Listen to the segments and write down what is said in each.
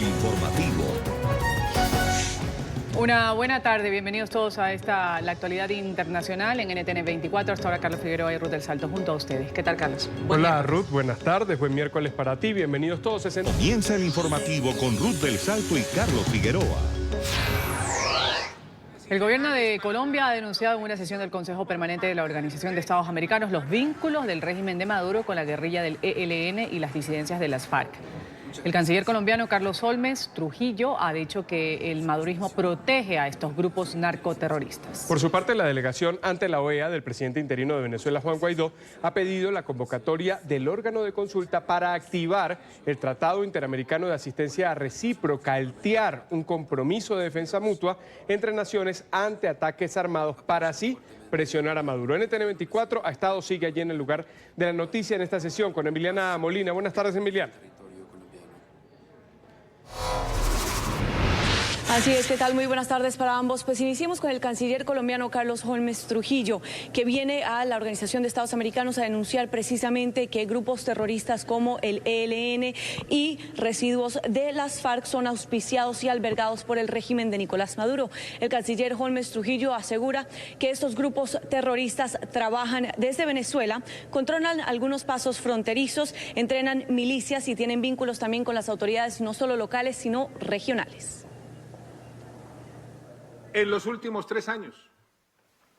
el informativo. Una buena tarde, bienvenidos todos a la actualidad internacional en NTN 24. Hasta ahora Carlos Figueroa y Ruth del Salto junto a ustedes. ¿Qué tal, Carlos? Hola Ruth, buenas tardes, buen miércoles para ti, bienvenidos todos. Comienza el informativo con Ruth del Salto y Carlos Figueroa. El gobierno de Colombia ha denunciado en una sesión del Consejo Permanente de la Organización de Estados Americanos los vínculos del régimen de Maduro con la guerrilla del ELN y las disidencias de las FARC. El canciller colombiano Carlos Holmes Trujillo ha dicho que el madurismo protege a estos grupos narcoterroristas. Por su parte, la delegación ante la OEA del presidente interino de Venezuela, Juan Guaidó, ha pedido la convocatoria del órgano de consulta para activar el Tratado Interamericano de Asistencia Recíproca, el TIAR, un compromiso de defensa mutua entre naciones ante ataques armados para así presionar a Maduro. NTN 24 ha estado, sigue allí en el lugar de la noticia en esta sesión con Emiliana Molina. Buenas tardes, Emiliana. Así es, ¿qué tal? Muy buenas tardes para ambos. Pues iniciemos con el canciller colombiano Carlos Holmes Trujillo, que viene a la Organización de Estados Americanos a denunciar precisamente que grupos terroristas como el ELN y residuos de las FARC son auspiciados y albergados por el régimen de Nicolás Maduro. El canciller Holmes Trujillo asegura que estos grupos terroristas trabajan desde Venezuela, controlan algunos pasos fronterizos, entrenan milicias y tienen vínculos también con las autoridades no solo locales, sino regionales. En los últimos 3 años,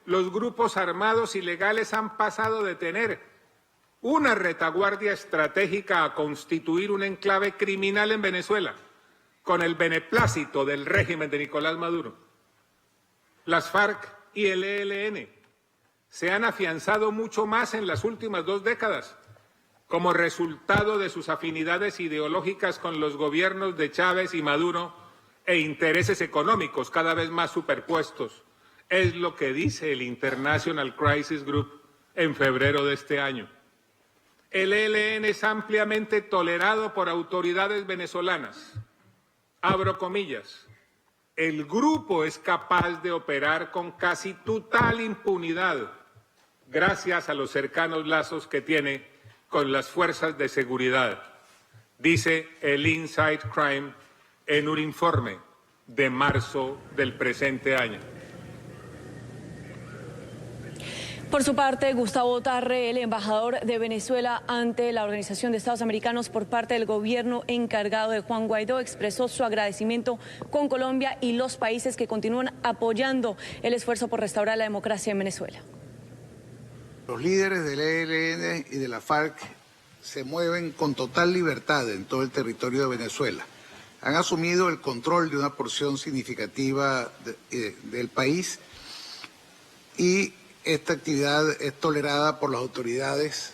los grupos armados ilegales han pasado de tener una retaguardia estratégica a constituir un enclave criminal en Venezuela, con el beneplácito del régimen de Nicolás Maduro. Las FARC y el ELN se han afianzado mucho más en las últimas 2 décadas, como resultado de sus afinidades ideológicas con los gobiernos de Chávez y Maduro, e intereses económicos cada vez más superpuestos. Es lo que dice el International Crisis Group en febrero de este año. El ELN es ampliamente tolerado por autoridades venezolanas. Abro comillas. El grupo es capaz de operar con casi total impunidad gracias a los cercanos lazos que tiene con las fuerzas de seguridad, dice el Inside Crime en un informe de marzo del presente año. Por su parte, Gustavo Tarre, el embajador de Venezuela ante la Organización de Estados Americanos por parte del gobierno encargado de Juan Guaidó, expresó su agradecimiento con Colombia y los países que continúan apoyando el esfuerzo por restaurar la democracia en Venezuela. Los líderes del ELN y de la FARC se mueven con total libertad en todo el territorio de Venezuela. Han asumido el control de una porción significativa del país y esta actividad es tolerada por las autoridades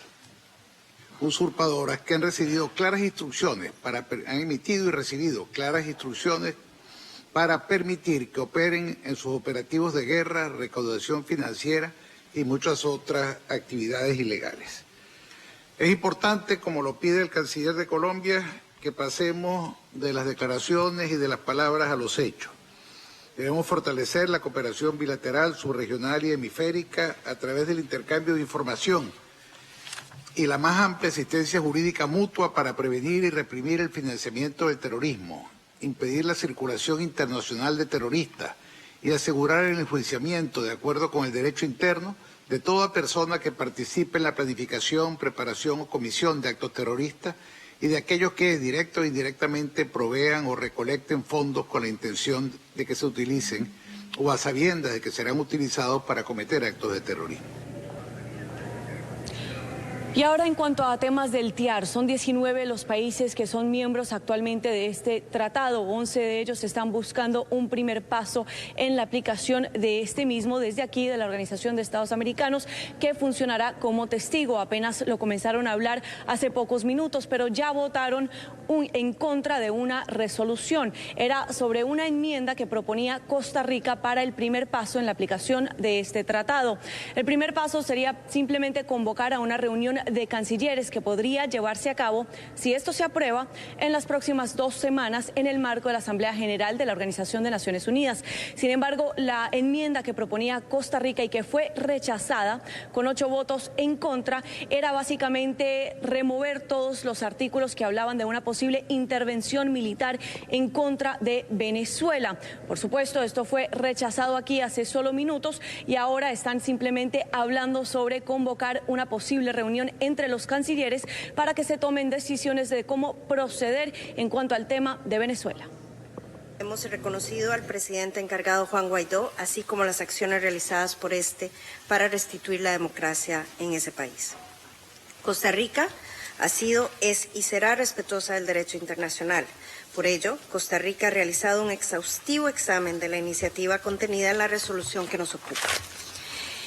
usurpadoras que han recibido claras instrucciones, han emitido y recibido claras instrucciones para permitir que operen en sus operativos de guerra, recaudación financiera y muchas otras actividades ilegales. Es importante, como lo pide el canciller de Colombia, que pasemos de las declaraciones y de las palabras a los hechos. Debemos fortalecer la cooperación bilateral, subregional y hemisférica a través del intercambio de información y la más amplia asistencia jurídica mutua para prevenir y reprimir el financiamiento del terrorismo, impedir la circulación internacional de terroristas y asegurar el enjuiciamiento, de acuerdo con el derecho interno, de toda persona que participe en la planificación, preparación o comisión de actos terroristas y de aquellos que directo o indirectamente provean o recolecten fondos con la intención de que se utilicen o a sabiendas de que serán utilizados para cometer actos de terrorismo. Y ahora en cuanto a temas del TIAR, son 19 los países que son miembros actualmente de este tratado. 11 de ellos están buscando un primer paso en la aplicación de este mismo desde aquí de la Organización de Estados Americanos, que funcionará como testigo. Apenas lo comenzaron a hablar hace pocos minutos, pero ya votaron en contra de una resolución. Era sobre una enmienda que proponía Costa Rica para el primer paso en la aplicación de este tratado. El primer paso sería simplemente convocar a una reunión de cancilleres que podría llevarse a cabo, si esto se aprueba, en las próximas 2 semanas en el marco de la Asamblea General de la Organización de Naciones Unidas. Sin embargo, la enmienda que proponía Costa Rica y que fue rechazada con 8 votos en contra era básicamente remover todos los artículos que hablaban de una posible intervención militar en contra de Venezuela. Por supuesto, esto fue rechazado aquí hace solo minutos y ahora están simplemente hablando sobre convocar una posible reunión entre los cancilleres para que se tomen decisiones de cómo proceder en cuanto al tema de Venezuela. Hemos reconocido al presidente encargado Juan Guaidó, así como las acciones realizadas por este para restituir la democracia en ese país. Costa Rica ha sido, es y será respetuosa del derecho internacional. Por ello, Costa Rica ha realizado un exhaustivo examen de la iniciativa contenida en la resolución que nos ocupa.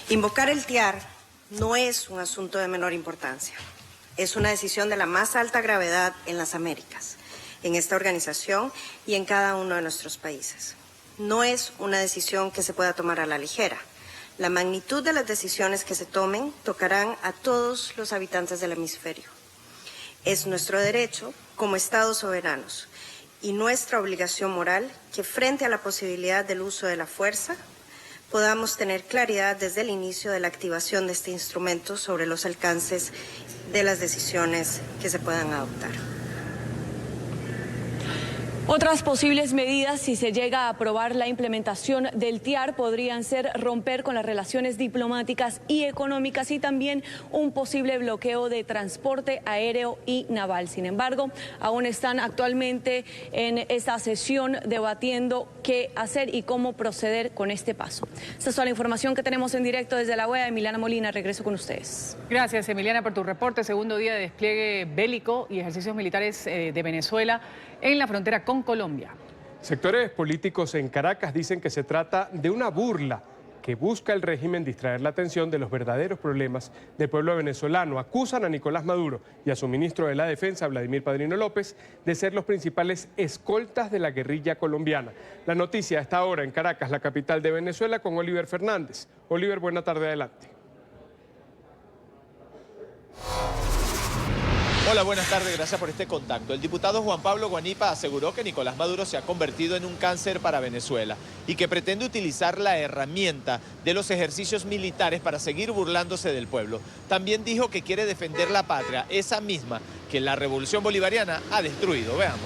Invocar el TIAR no es un asunto de menor importancia. Es una decisión de la más alta gravedad en las Américas, en esta organización y en cada uno de nuestros países. No es una decisión que se pueda tomar a la ligera. La magnitud de las decisiones que se tomen tocarán a todos los habitantes del hemisferio. Es nuestro derecho, como Estados soberanos, y nuestra obligación moral que frente a la posibilidad del uso de la fuerza, podamos tener claridad desde el inicio de la activación de este instrumento sobre los alcances de las decisiones que se puedan adoptar. Otras posibles medidas, si se llega a aprobar la implementación del TIAR, podrían ser romper con las relaciones diplomáticas y económicas y también un posible bloqueo de transporte aéreo y naval. Sin embargo, aún están actualmente en esta sesión debatiendo qué hacer y cómo proceder con este paso. Esta es toda la información que tenemos en directo desde la OEA. Emiliana Molina, regreso con ustedes. Gracias, Emiliana, por tu reporte. Segundo día de despliegue bélico y ejercicios militares de Venezuela en la frontera con Colombia. Sectores políticos en Caracas dicen que se trata de una burla que busca el régimen distraer la atención de los verdaderos problemas del pueblo venezolano. Acusan a Nicolás Maduro y a su ministro de la Defensa, Vladimir Padrino López, de ser los principales escoltas de la guerrilla colombiana. La noticia está ahora en Caracas, la capital de Venezuela, con Oliver Fernández. Oliver, buena tarde, adelante. Hola, buenas tardes, gracias por este contacto. El diputado Juan Pablo Guanipa aseguró que Nicolás Maduro se ha convertido en un cáncer para Venezuela y que pretende utilizar la herramienta de los ejercicios militares para seguir burlándose del pueblo. También dijo que quiere defender la patria, esa misma que la revolución bolivariana ha destruido. Veamos.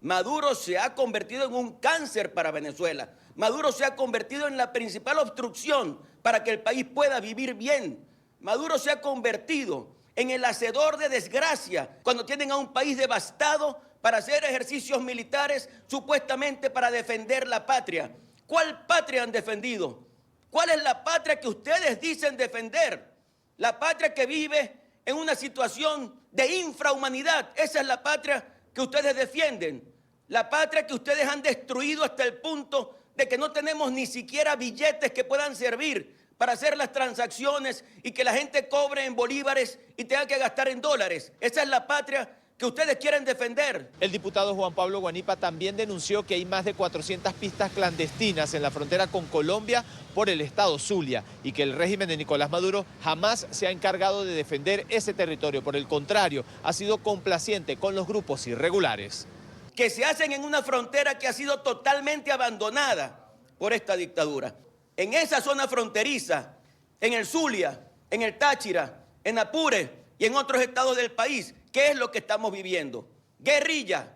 Maduro se ha convertido en un cáncer para Venezuela. Maduro se ha convertido en la principal obstrucción para que el país pueda vivir bien. Maduro se ha convertido en el hacedor de desgracia cuando tienen a un país devastado para hacer ejercicios militares supuestamente para defender la patria. ¿Cuál patria han defendido? ¿Cuál es la patria que ustedes dicen defender? La patria que vive en una situación de infrahumanidad. Esa es la patria que ustedes defienden. La patria que ustedes han destruido hasta el punto de que no tenemos ni siquiera billetes que puedan servir para hacer las transacciones y que la gente cobre en bolívares y tenga que gastar en dólares. Esa es la patria que ustedes quieren defender. El diputado Juan Pablo Guanipa también denunció que hay más de 400 pistas clandestinas en la frontera con Colombia por el estado Zulia y que el régimen de Nicolás Maduro jamás se ha encargado de defender ese territorio. Por el contrario, ha sido complaciente con los grupos irregulares. Que se hacen en una frontera que ha sido totalmente abandonada por esta dictadura. En esa zona fronteriza, en el Zulia, en el Táchira, en Apure y en otros estados del país, ¿qué es lo que estamos viviendo? Guerrilla,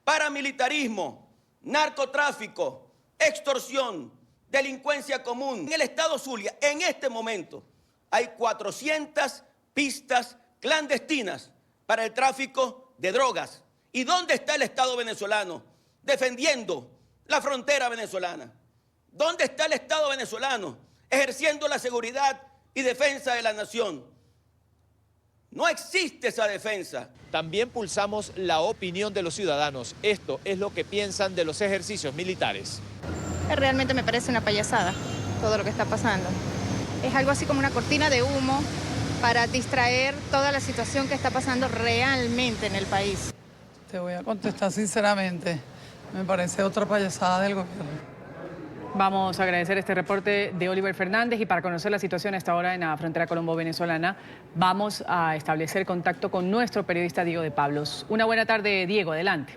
paramilitarismo, narcotráfico, extorsión, delincuencia común. En el estado Zulia, en este momento, hay 400 pistas clandestinas para el tráfico de drogas. ¿Y dónde está el Estado venezolano defendiendo la frontera venezolana? ¿Dónde está el Estado venezolano ejerciendo la seguridad y defensa de la nación? No existe esa defensa. También pulsamos la opinión de los ciudadanos. Esto es lo que piensan de los ejercicios militares. Realmente me parece una payasada todo lo que está pasando. Es algo así como una cortina de humo para distraer toda la situación que está pasando realmente en el país. Te voy a contestar sinceramente. Me parece otra payasada del gobierno. Vamos a agradecer este reporte de Oliver Fernández y para conocer la situación a esta hora en la frontera colombo-venezolana vamos a establecer contacto con nuestro periodista Diego de Pablos. Una buena tarde, Diego, adelante.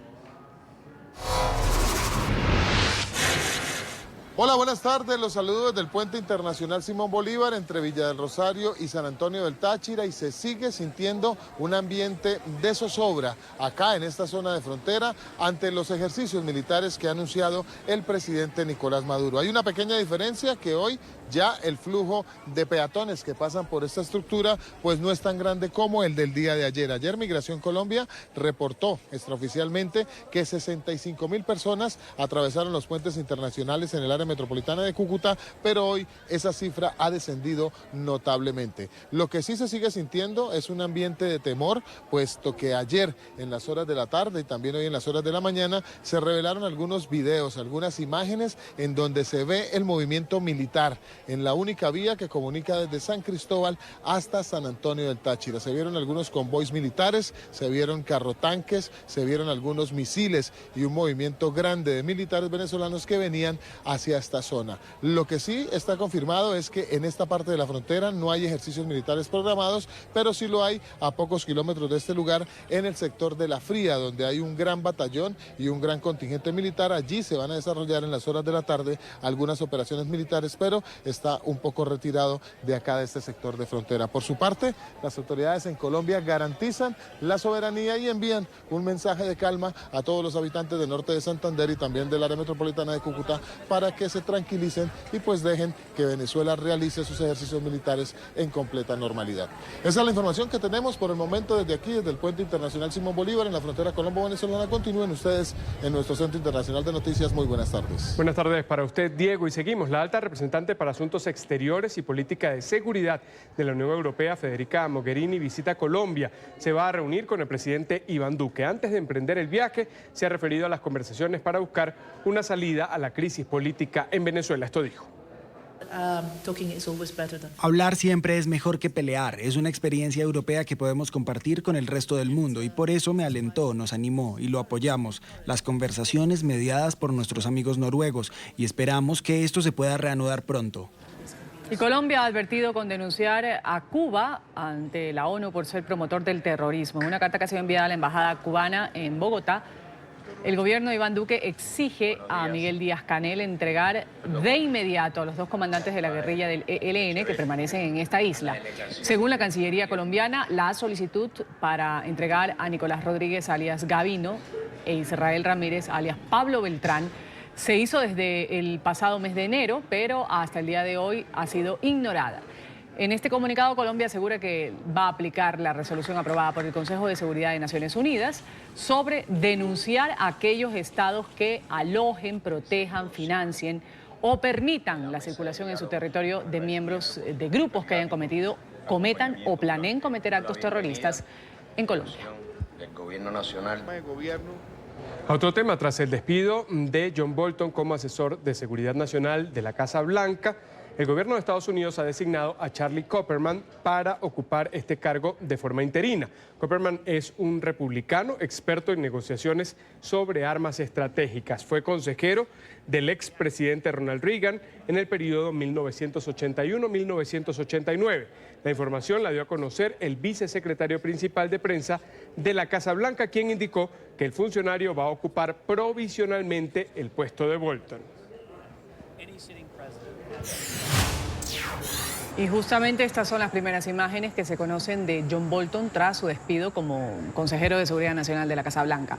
Hola, buenas tardes. Los saludo desde el Puente Internacional Simón Bolívar entre Villa del Rosario y San Antonio del Táchira y se sigue sintiendo un ambiente de zozobra acá en esta zona de frontera ante los ejercicios militares que ha anunciado el presidente Nicolás Maduro. Hay una pequeña diferencia que hoy ya el flujo de peatones que pasan por esta estructura pues no es tan grande como el del día de ayer. Ayer Migración Colombia reportó extraoficialmente que 65.000 personas atravesaron los puentes internacionales en el área metropolitana de Cúcuta, pero hoy esa cifra ha descendido notablemente. Lo que sí se sigue sintiendo es un ambiente de temor, puesto que ayer en las horas de la tarde y también hoy en las horas de la mañana se revelaron algunos videos, algunas imágenes en donde se ve el movimiento militar en la única vía que comunica desde San Cristóbal hasta San Antonio del Táchira. Se vieron algunos convoys militares, se vieron carrotanques, se vieron algunos misiles y un movimiento grande de militares venezolanos que venían hacia esta zona. Lo que sí está confirmado es que en esta parte de la frontera no hay ejercicios militares programados, pero sí lo hay a pocos kilómetros de este lugar en el sector de La Fría, donde hay un gran batallón y un gran contingente militar. Allí se van a desarrollar en las horas de la tarde algunas operaciones militares, pero está un poco retirado de acá de este sector de frontera. Por su parte, las autoridades en Colombia garantizan la soberanía y envían un mensaje de calma a todos los habitantes del norte de Santander y también del área metropolitana de Cúcuta para que se tranquilicen y pues dejen que Venezuela realice sus ejercicios militares en completa normalidad. Esa es la información que tenemos por el momento desde aquí, desde el Puente Internacional Simón Bolívar en la frontera colombo-venezolana. Continúen ustedes en nuestro Centro Internacional de Noticias. Muy buenas tardes. Buenas tardes para usted, Diego. Y seguimos. La alta representante para Asuntos Exteriores y Política de Seguridad de la Unión Europea, Federica Mogherini, visita Colombia. Se va a reunir con el presidente Iván Duque. Antes de emprender el viaje, se ha referido a las conversaciones para buscar una salida a la crisis política en Venezuela. Esto dijo. Hablar siempre es mejor que pelear. Es una experiencia europea que podemos compartir con el resto del mundo y por eso me alentó, nos animó y lo apoyamos. Las conversaciones mediadas por nuestros amigos noruegos y esperamos que esto se pueda reanudar pronto. Y Colombia ha advertido con denunciar a Cuba ante la ONU por ser promotor del terrorismo. En una carta que ha sido enviada a la embajada cubana en Bogotá, el gobierno de Iván Duque exige a Miguel Díaz-Canel entregar de inmediato a los dos comandantes de la guerrilla del ELN que permanecen en esta isla. Según la Cancillería colombiana, la solicitud para entregar a Nicolás Rodríguez alias Gavino e Israel Ramírez alias Pablo Beltrán se hizo desde el pasado mes de enero, pero hasta el día de hoy ha sido ignorada. En este comunicado, Colombia asegura que va a aplicar la resolución aprobada por el Consejo de Seguridad de Naciones Unidas sobre denunciar a aquellos estados que alojen, protejan, financien o permitan la circulación en su territorio de miembros de grupos que hayan cometan o planeen cometer actos terroristas en Colombia. El gobierno nacional. A otro tema, tras el despido de John Bolton como asesor de seguridad nacional de la Casa Blanca, el gobierno de Estados Unidos ha designado a Charlie Kupperman para ocupar este cargo de forma interina. Kupperman es un republicano experto en negociaciones sobre armas estratégicas. Fue consejero del expresidente Ronald Reagan en el periodo 1981-1989. La información la dio a conocer el vicesecretario principal de prensa de la Casa Blanca, quien indicó que el funcionario va a ocupar provisionalmente el puesto de Bolton. Y justamente estas son las primeras imágenes que se conocen de John Bolton tras su despido como consejero de Seguridad Nacional de la Casa Blanca.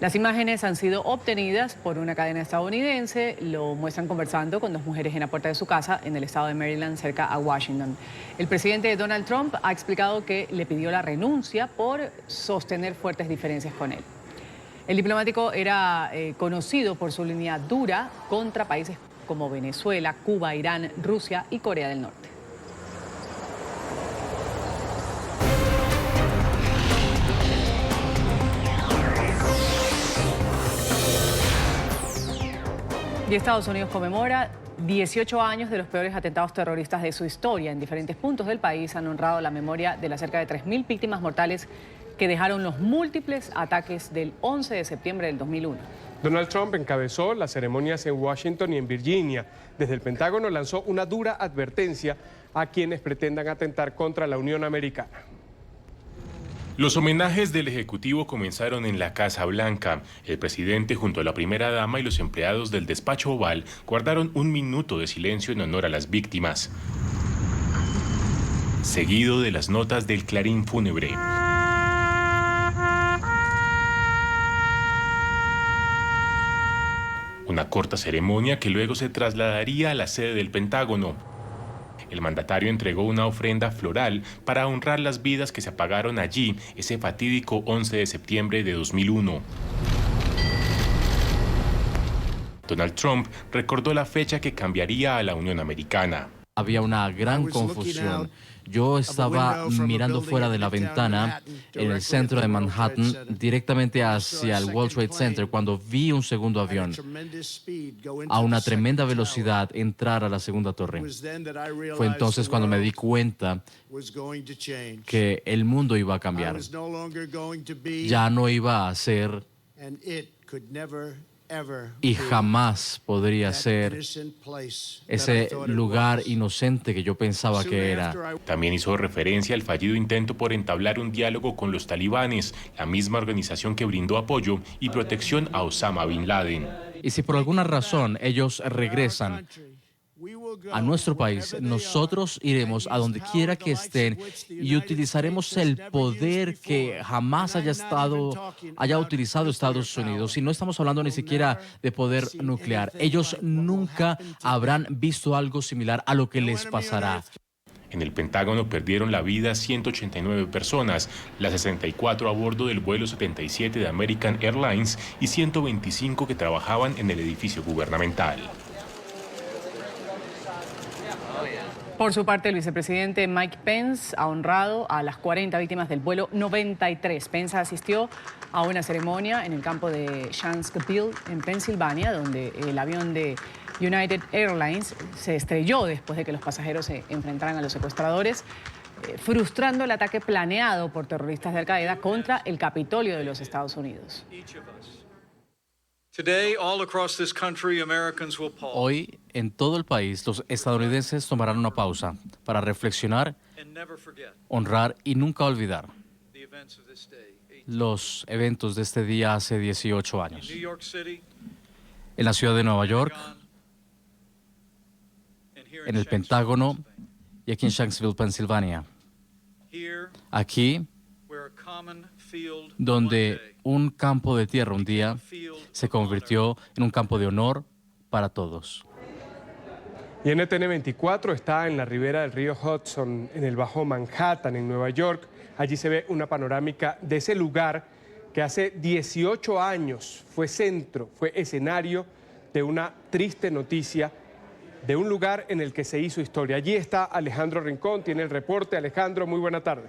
Las imágenes han sido obtenidas por una cadena estadounidense, lo muestran conversando con dos mujeres en la puerta de su casa en el estado de Maryland, cerca a Washington. El presidente Donald Trump ha explicado que le pidió la renuncia por sostener fuertes diferencias con él. El diplomático era conocido por su línea dura contra países como Venezuela, Cuba, Irán, Rusia y Corea del Norte. Y Estados Unidos conmemora 18 años de los peores atentados terroristas de su historia. En diferentes puntos del país han honrado la memoria de las cerca de 3.000 víctimas mortales que dejaron los múltiples ataques del 11 de septiembre del 2001. Donald Trump encabezó las ceremonias en Washington y en Virginia. Desde el Pentágono lanzó una dura advertencia a quienes pretendan atentar contra la Unión Americana. Los homenajes del Ejecutivo comenzaron en la Casa Blanca. El presidente junto a la primera dama y los empleados del despacho oval guardaron 1 minuto de silencio en honor a las víctimas, seguido de las notas del clarín fúnebre. Una corta ceremonia que luego se trasladaría a la sede del Pentágono. El mandatario entregó una ofrenda floral para honrar las vidas que se apagaron allí ese fatídico 11 de septiembre de 2001. Donald Trump recordó la fecha que cambiaría a la Unión Americana. Había una gran confusión. Yo estaba mirando fuera de la ventana en el centro de Manhattan, directamente hacia el World Trade Center, cuando vi un segundo avión a una tremenda velocidad entrar a la segunda torre. Fue entonces cuando me di cuenta que el mundo iba a cambiar. Ya no iba a ser y jamás podría ser ese lugar inocente que yo pensaba que era. También hizo referencia al fallido intento por entablar un diálogo con los talibanes, la misma organización que brindó apoyo y protección a Osama Bin Laden. Y si por alguna razón ellos regresan a nuestro país, nosotros iremos a donde quiera que estén y utilizaremos el poder que jamás haya utilizado Estados Unidos. Y no estamos hablando ni siquiera de poder nuclear. Ellos nunca habrán visto algo similar a lo que les pasará. En el Pentágono perdieron la vida 189 personas, las 64 a bordo del vuelo 77 de American Airlines y 125 que trabajaban en el edificio gubernamental. Por su parte, el vicepresidente Mike Pence ha honrado a las 40 víctimas del vuelo 93. Pence asistió a una ceremonia en el campo de Shanksville, en Pensilvania, donde el avión de United Airlines se estrelló después de que los pasajeros se enfrentaran a los secuestradores, frustrando el ataque planeado por terroristas de Al-Qaeda contra el Capitolio de los Estados Unidos. Hoy, en todo el país, los estadounidenses tomarán una pausa para reflexionar, honrar y nunca olvidar los eventos de este día hace 18 años. En la ciudad de Nueva York, en el Pentágono y aquí en Shanksville, Pensilvania. Aquí, donde un campo de tierra un día se convirtió en un campo de honor para todos. Y NTN 24 está en la ribera del río Hudson, en el Bajo Manhattan, en Nueva York. Allí se ve una panorámica de ese lugar que hace 18 años fue escenario de una triste noticia, de un lugar en el que se hizo historia. Allí está Alejandro Rincón, tiene el reporte. Alejandro, muy buena tarde.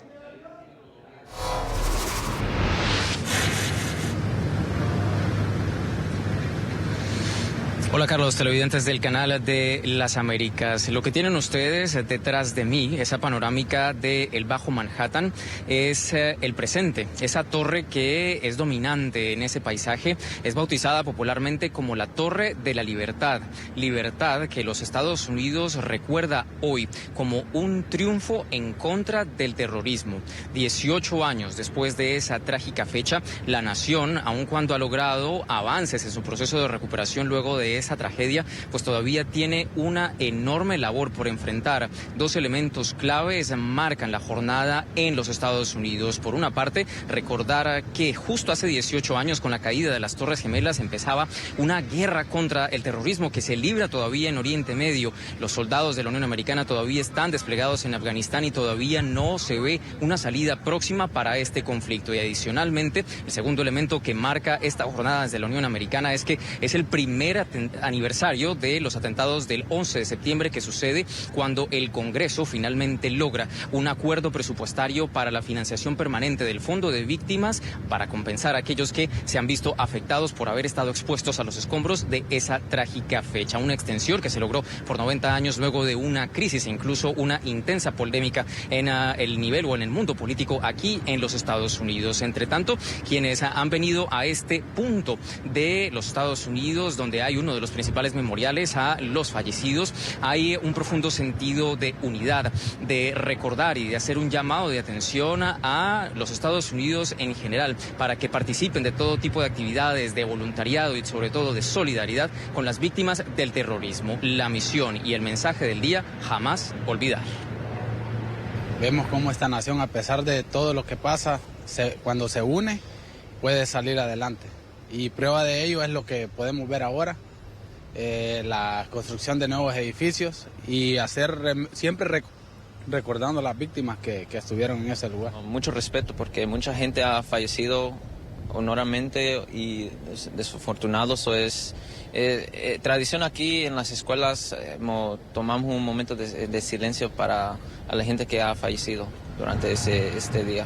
Hola Carlos, televidentes del canal de las Américas. Lo que tienen ustedes detrás de mí, esa panorámica del Bajo Manhattan, es el presente. Esa torre que es dominante en ese paisaje es bautizada popularmente como la Torre de la Libertad. Libertad que los Estados Unidos recuerda hoy como un triunfo en contra del terrorismo. 18 años después de esa trágica fecha, la nación, aun cuando ha logrado avances en su proceso de recuperación luego de esa tragedia, pues todavía tiene una enorme labor por enfrentar. Dos elementos claves marcan la jornada en los Estados Unidos. Por una parte, recordar que justo hace 18 años, con la caída de las Torres Gemelas, empezaba una guerra contra el terrorismo que se libra todavía en Oriente Medio. Los soldados de la Unión Americana todavía están desplegados en Afganistán y todavía no se ve una salida próxima para este conflicto. Y adicionalmente, el segundo elemento que marca esta jornada desde la Unión Americana es que es el primer aniversario de los atentados del 11 de septiembre que sucede cuando el Congreso finalmente logra un acuerdo presupuestario para la financiación permanente del Fondo de Víctimas para compensar a aquellos que se han visto afectados por haber estado expuestos a los escombros de esa trágica fecha. Una extensión que se logró por 90 años luego de una crisis e incluso una intensa polémica en el nivel o en el mundo político aquí en los Estados Unidos. Entre tanto, quienes han venido a este punto de los Estados Unidos, donde hay uno de los principales memoriales a los fallecidos, hay un profundo sentido de unidad, de recordar y de hacer un llamado de atención a los Estados Unidos en general para que participen de todo tipo de actividades de voluntariado y sobre todo de solidaridad con las víctimas del terrorismo. La misión y el mensaje del día: jamás olvidar. Vemos cómo esta nación, a pesar de todo lo que pasa, cuando se une, puede salir adelante. Y prueba de ello es lo que podemos ver ahora, la construcción de nuevos edificios y siempre recordando a las víctimas que estuvieron en ese lugar. Mucho respeto, porque mucha gente ha fallecido honorablemente y desafortunado. Eso es tradición aquí en las escuelas. Tomamos un momento de silencio para a la gente que ha fallecido durante este día.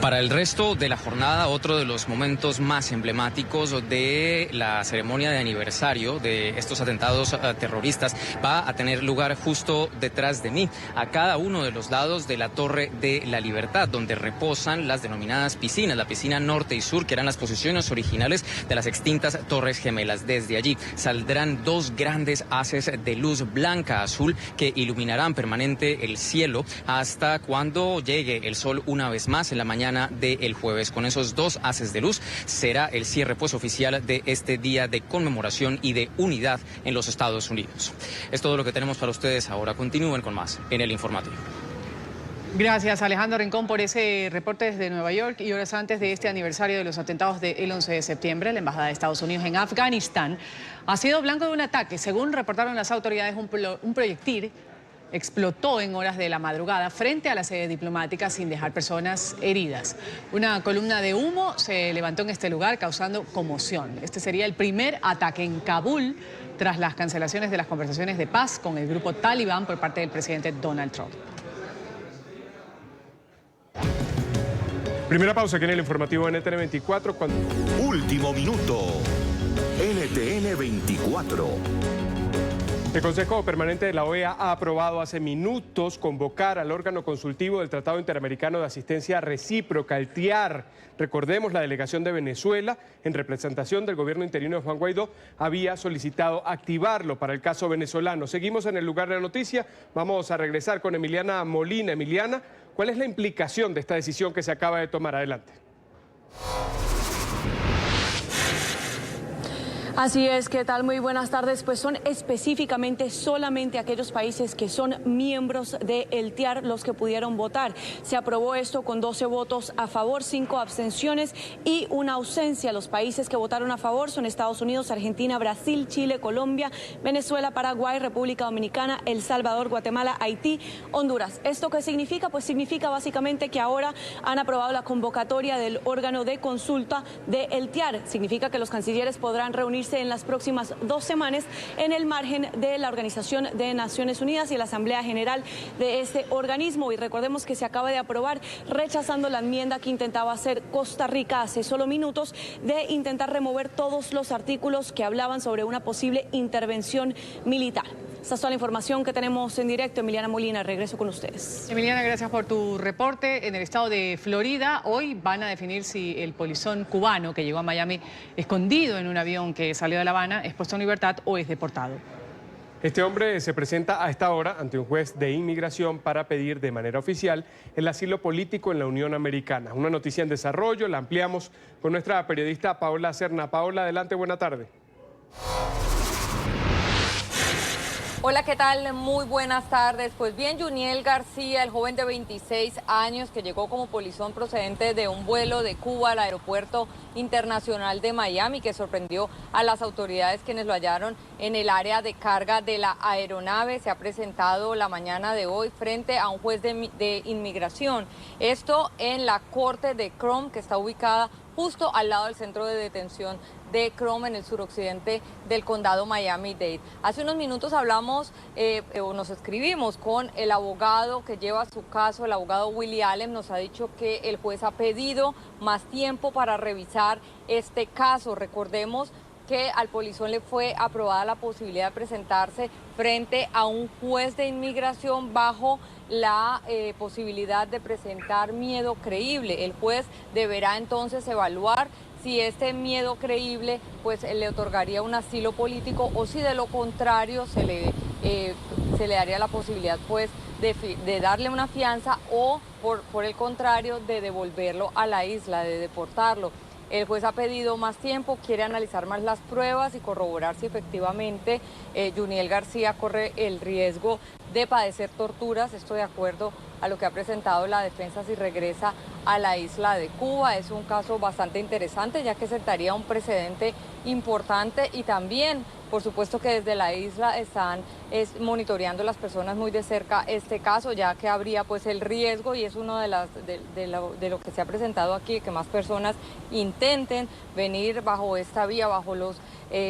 Para el resto de la jornada, otro de los momentos más emblemáticos de la ceremonia de aniversario de estos atentados terroristas va a tener lugar justo detrás de mí, a cada uno de los lados de la Torre de la Libertad, donde reposan las denominadas piscinas, la piscina norte y sur, que eran las posiciones originales de las extintas Torres Gemelas. Desde allí saldrán dos grandes haces de luz blanca-azul que iluminarán permanente el cielo hasta cuando llegue el sol una vez más en la mañana del jueves. Con esos dos haces de luz será el cierre oficial de este día de conmemoración y de unidad en los Estados Unidos. Es todo lo que tenemos para ustedes ahora. Continúen con más en el informativo. Gracias, Alejandro Rincón, por ese reporte desde Nueva York. Y horas antes de este aniversario de los atentados del 11 de septiembre, la Embajada de Estados Unidos en Afganistán ha sido blanco de un ataque. Según reportaron las autoridades, un proyectil explotó en horas de la madrugada frente a la sede diplomática sin dejar personas heridas. Una columna de humo se levantó en este lugar causando conmoción. Este sería el primer ataque en Kabul tras las cancelaciones de las conversaciones de paz con el grupo talibán por parte del presidente Donald Trump. Primera pausa aquí en el informativo NTN 24. Último minuto. NTN 24. El Consejo Permanente de la OEA ha aprobado hace minutos convocar al órgano consultivo del Tratado Interamericano de Asistencia Recíproca, el TIAR. Recordemos, la delegación de Venezuela, en representación del gobierno interino de Juan Guaidó, había solicitado activarlo para el caso venezolano. Seguimos en el lugar de la noticia. Vamos a regresar con Emiliana Molina. Emiliana, ¿cuál es la implicación de esta decisión que se acaba de tomar? Adelante. Así es, ¿qué tal? Muy buenas tardes. Pues son específicamente solamente aquellos países que son miembros del TIAR los que pudieron votar. Se aprobó esto con 12 votos a favor, 5 abstenciones y una ausencia. Los países que votaron a favor son Estados Unidos, Argentina, Brasil, Chile, Colombia, Venezuela, Paraguay, República Dominicana, El Salvador, Guatemala, Haití, Honduras. ¿Esto qué significa? Pues significa básicamente que ahora han aprobado la convocatoria del órgano de consulta del TIAR. Significa que los cancilleres podrán reunirse en las próximas 2 semanas en el margen de la Organización de Naciones Unidas y la Asamblea General de este organismo. Y recordemos que se acaba de aprobar rechazando la enmienda que intentaba hacer Costa Rica hace solo minutos de intentar remover todos los artículos que hablaban sobre una posible intervención militar. Esta es toda la información que tenemos en directo. Emiliana Molina, regreso con ustedes. Emiliana, gracias por tu reporte. En el estado de Florida, hoy van a definir si el polizón cubano que llegó a Miami escondido en un avión que salió de La Habana es puesto en libertad o es deportado. Este hombre se presenta a esta hora ante un juez de inmigración para pedir de manera oficial el asilo político en la Unión Americana. Una noticia en desarrollo, la ampliamos con nuestra periodista Paola Serna. Paola, adelante, buena tarde. Hola, ¿qué tal? Muy buenas tardes. Pues bien, Yuniel García, el joven de 26 años que llegó como polizón procedente de un vuelo de Cuba al aeropuerto internacional de Miami, que sorprendió a las autoridades quienes lo hallaron en el área de carga de la aeronave, se ha presentado la mañana de hoy frente a un juez de inmigración. Esto en la corte de Chrome, que está ubicada justo al lado del centro de detención de Chrome en el suroccidente del condado Miami-Dade. Hace unos minutos hablamos o nos escribimos con el abogado que lleva su caso, el abogado Willie Allen. Nos ha dicho que el juez ha pedido más tiempo para revisar este caso. Recordemos que al polizón le fue aprobada la posibilidad de presentarse frente a un juez de inmigración bajo la posibilidad de presentar miedo creíble. El juez deberá entonces evaluar si este miedo creíble pues le otorgaría un asilo político o si de lo contrario se le daría la posibilidad pues de darle una fianza o por el contrario de devolverlo a la isla, de deportarlo. El juez ha pedido más tiempo, quiere analizar más las pruebas y corroborar si efectivamente Yuniel García corre el riesgo de padecer torturas. Esto de acuerdo a lo que ha presentado la defensa si regresa a la isla de Cuba. Es un caso bastante interesante ya que sentaría un precedente importante y también, por supuesto que desde la isla están monitoreando las personas muy de cerca este caso, ya que habría pues el riesgo, y es uno de lo que se ha presentado aquí, que más personas intenten venir bajo esta vía, bajo los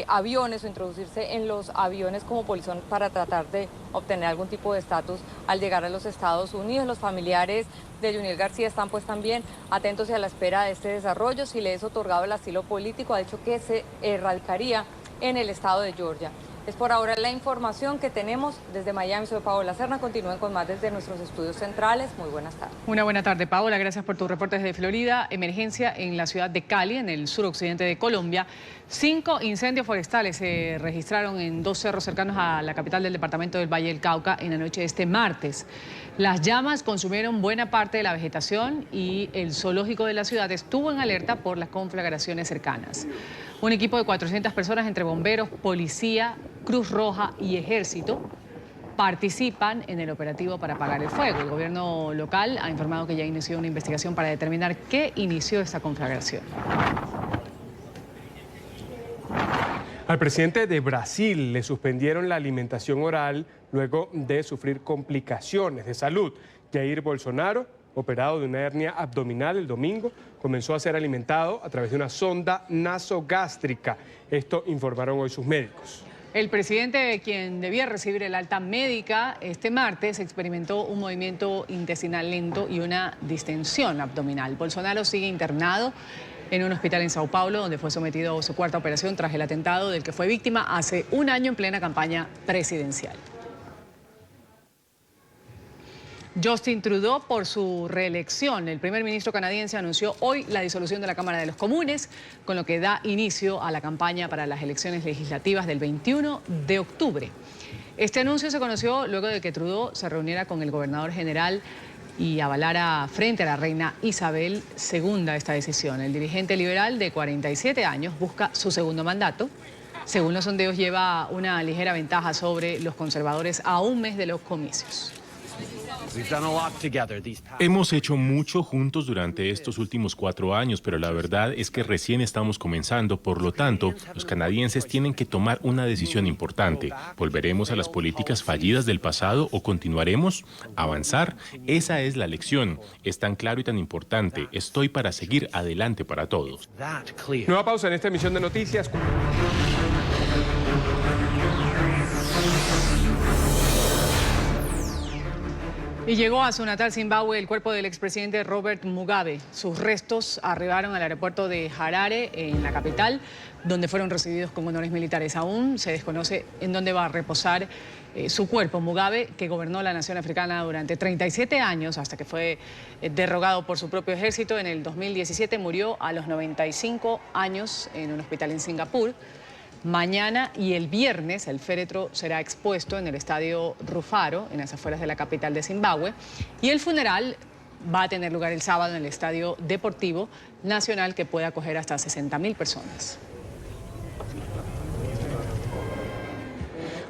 aviones o introducirse en los aviones como polizón para tratar de obtener algún tipo de estatus al llegar a los Estados Unidos. Los familiares de Yuniel García están pues también atentos y a la espera de este desarrollo. Si le es otorgado el asilo político, ha dicho que se radicaría en el estado de Georgia. Es por ahora la información que tenemos desde Miami. Soy Paola Serna. Continúen con más desde nuestros estudios centrales. Muy buenas tardes. Una buena tarde, Paola. Gracias por tus reportes desde Florida. Emergencia en la ciudad de Cali, en el suroccidente de Colombia. 5 incendios forestales se registraron en 2 cerros cercanos a la capital del departamento del Valle del Cauca en la noche de este martes. Las llamas consumieron buena parte de la vegetación y el zoológico de la ciudad estuvo en alerta por las conflagraciones cercanas. Un equipo de 400 personas entre bomberos, policía, Cruz Roja y Ejército participan en el operativo para apagar el fuego. El gobierno local ha informado que ya inició una investigación para determinar qué inició esta conflagración. Al presidente de Brasil le suspendieron la alimentación oral luego de sufrir complicaciones de salud. Jair Bolsonaro, operado de una hernia abdominal el domingo, comenzó a ser alimentado a través de una sonda nasogástrica. Esto informaron hoy sus médicos. El presidente, quien debía recibir el alta médica este martes, experimentó un movimiento intestinal lento y una distensión abdominal. Bolsonaro sigue internado en un hospital en Sao Paulo, donde fue sometido a su 4ª operación tras el atentado del que fue víctima hace un año en plena campaña presidencial. Justin Trudeau por su reelección. El primer ministro canadiense anunció hoy la disolución de la Cámara de los Comunes, con lo que da inicio a la campaña para las elecciones legislativas del 21 de octubre. Este anuncio se conoció luego de que Trudeau se reuniera con el gobernador general y avalara frente a la reina Isabel II esta decisión. El dirigente liberal de 47 años busca su segundo mandato. Según los sondeos, lleva una ligera ventaja sobre los conservadores a un mes de los comicios. Hemos hecho mucho juntos durante estos últimos 4 años, pero la verdad es que recién estamos comenzando. Por lo tanto, los canadienses tienen que tomar una decisión importante. ¿Volveremos a las políticas fallidas del pasado o continuaremos? ¿Avanzar? Esa es la lección. Es tan claro y tan importante. Estoy para seguir adelante para todos. Nueva pausa en esta emisión de noticias. Y llegó a su natal Zimbabue el cuerpo del expresidente Robert Mugabe. Sus restos arribaron al aeropuerto de Harare, en la capital, donde fueron recibidos con honores militares. Aún se desconoce en dónde va a reposar su cuerpo. Mugabe, que gobernó la nación africana durante 37 años, hasta que fue derrogado por su propio ejército en el 2017, murió a los 95 años en un hospital en Singapur. Mañana y el viernes el féretro será expuesto en el estadio Rufaro, en las afueras de la capital de Zimbabue, y el funeral va a tener lugar el sábado en el Estadio Deportivo Nacional, que puede acoger hasta 60.000 personas.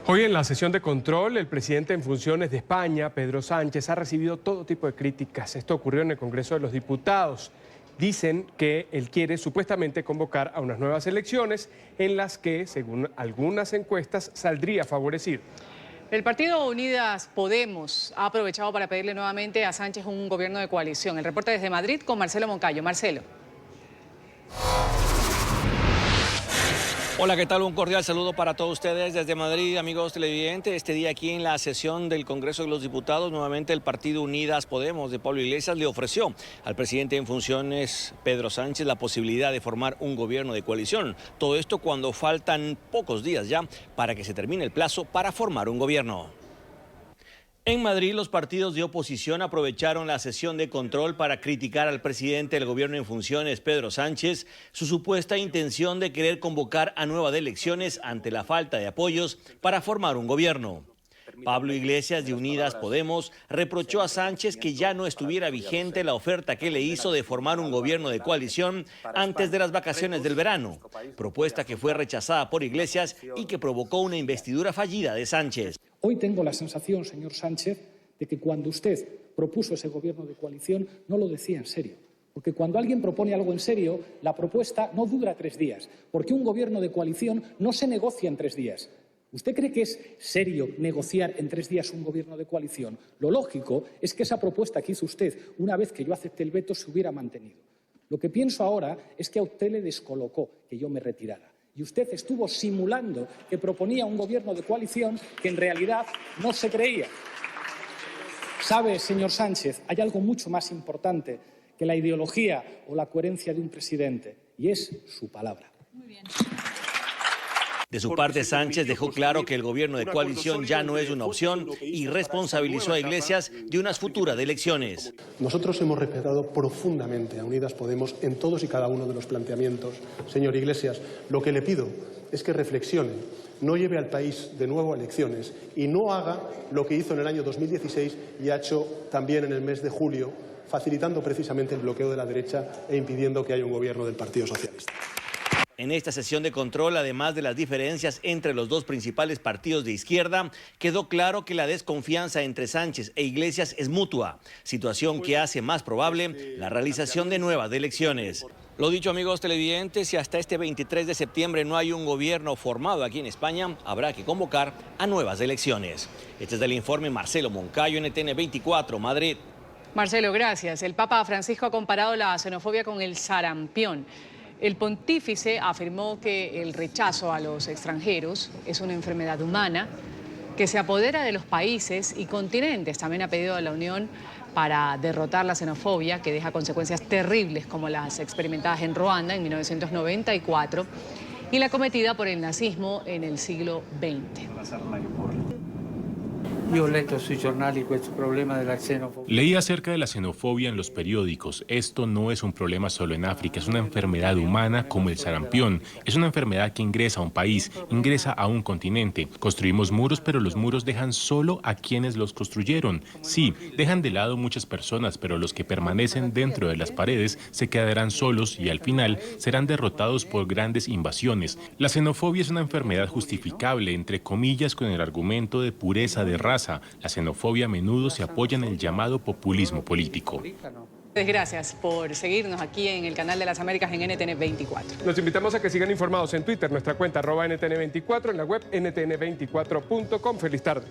Hoy en la sesión de control, el presidente en funciones de España, Pedro Sánchez, ha recibido todo tipo de críticas. Esto ocurrió en el Congreso de los Diputados. Dicen que él quiere supuestamente convocar a unas nuevas elecciones en las que, según algunas encuestas, saldría favorecido. El partido Unidas Podemos ha aprovechado para pedirle nuevamente a Sánchez un gobierno de coalición. El reporte desde Madrid con Marcelo Moncayo. Marcelo. Hola, ¿qué tal? Un cordial saludo para todos ustedes desde Madrid, amigos televidentes. Este día aquí en la sesión del Congreso de los Diputados, nuevamente el partido Unidas Podemos de Pablo Iglesias le ofreció al presidente en funciones, Pedro Sánchez, la posibilidad de formar un gobierno de coalición. Todo esto cuando faltan pocos días ya para que se termine el plazo para formar un gobierno. En Madrid, los partidos de oposición aprovecharon la sesión de control para criticar al presidente del gobierno en funciones, Pedro Sánchez, su supuesta intención de querer convocar a nuevas elecciones ante la falta de apoyos para formar un gobierno. Pablo Iglesias, de Unidas Podemos, reprochó a Sánchez que ya no estuviera vigente la oferta que le hizo de formar un gobierno de coalición antes de las vacaciones del verano, propuesta que fue rechazada por Iglesias y que provocó una investidura fallida de Sánchez. Hoy tengo la sensación, señor Sánchez, de que cuando usted propuso ese gobierno de coalición no lo decía en serio. Porque cuando alguien propone algo en serio, la propuesta no dura 3 días, porque un gobierno de coalición no se negocia en 3 días. ¿Usted cree que es serio negociar en 3 días un gobierno de coalición? Lo lógico es que esa propuesta que hizo usted, una vez que yo acepté el veto, se hubiera mantenido. Lo que pienso ahora es que a usted le descolocó que yo me retirara. Y usted estuvo simulando que proponía un gobierno de coalición que en realidad no se creía. ¿Sabe, señor Sánchez, hay algo mucho más importante que la ideología o la coherencia de un presidente, y es su palabra. Muy bien. De su parte, Sánchez dejó claro que el gobierno de coalición ya no es una opción y responsabilizó a Iglesias de unas futuras elecciones. Nosotros hemos respetado profundamente a Unidas Podemos en todos y cada uno de los planteamientos. Señor Iglesias, lo que le pido es que reflexione, no lleve al país de nuevo a elecciones y no haga lo que hizo en el año 2016 y ha hecho también en el mes de julio, facilitando precisamente el bloqueo de la derecha e impidiendo que haya un gobierno del Partido Socialista. En esta sesión de control, además de las diferencias entre los dos principales partidos de izquierda, quedó claro que la desconfianza entre Sánchez e Iglesias es mutua, situación que hace más probable la realización de nuevas elecciones. Lo dicho, amigos televidentes, si hasta este 23 de septiembre no hay un gobierno formado aquí en España, habrá que convocar a nuevas elecciones. Este es el informe Marcelo Moncayo, NTN 24, Madrid. Marcelo, gracias. El Papa Francisco ha comparado la xenofobia con el sarampión. El pontífice afirmó que el rechazo a los extranjeros es una enfermedad humana que se apodera de los países y continentes. También ha pedido a la Unión para derrotar la xenofobia, que deja consecuencias terribles como las experimentadas en Ruanda en 1994 y la cometida por el nazismo en el siglo XX. Leí acerca de la xenofobia en los periódicos. Esto no es un problema solo en África, es una enfermedad humana como el sarampión. Es una enfermedad que ingresa a un país, ingresa a un continente. Construimos muros, pero los muros dejan solo a quienes los construyeron. Sí, dejan de lado muchas personas, pero los que permanecen dentro de las paredes se quedarán solos y al final serán derrotados por grandes invasiones. La xenofobia es una enfermedad justificable, entre comillas, con el argumento de pureza de raza. La xenofobia a menudo se apoya en el llamado populismo político. Gracias por seguirnos aquí en el canal de las Américas en NTN 24. Los invitamos a que sigan informados en Twitter, nuestra cuenta @NTN24, en la web ntn24.com. Feliz tarde.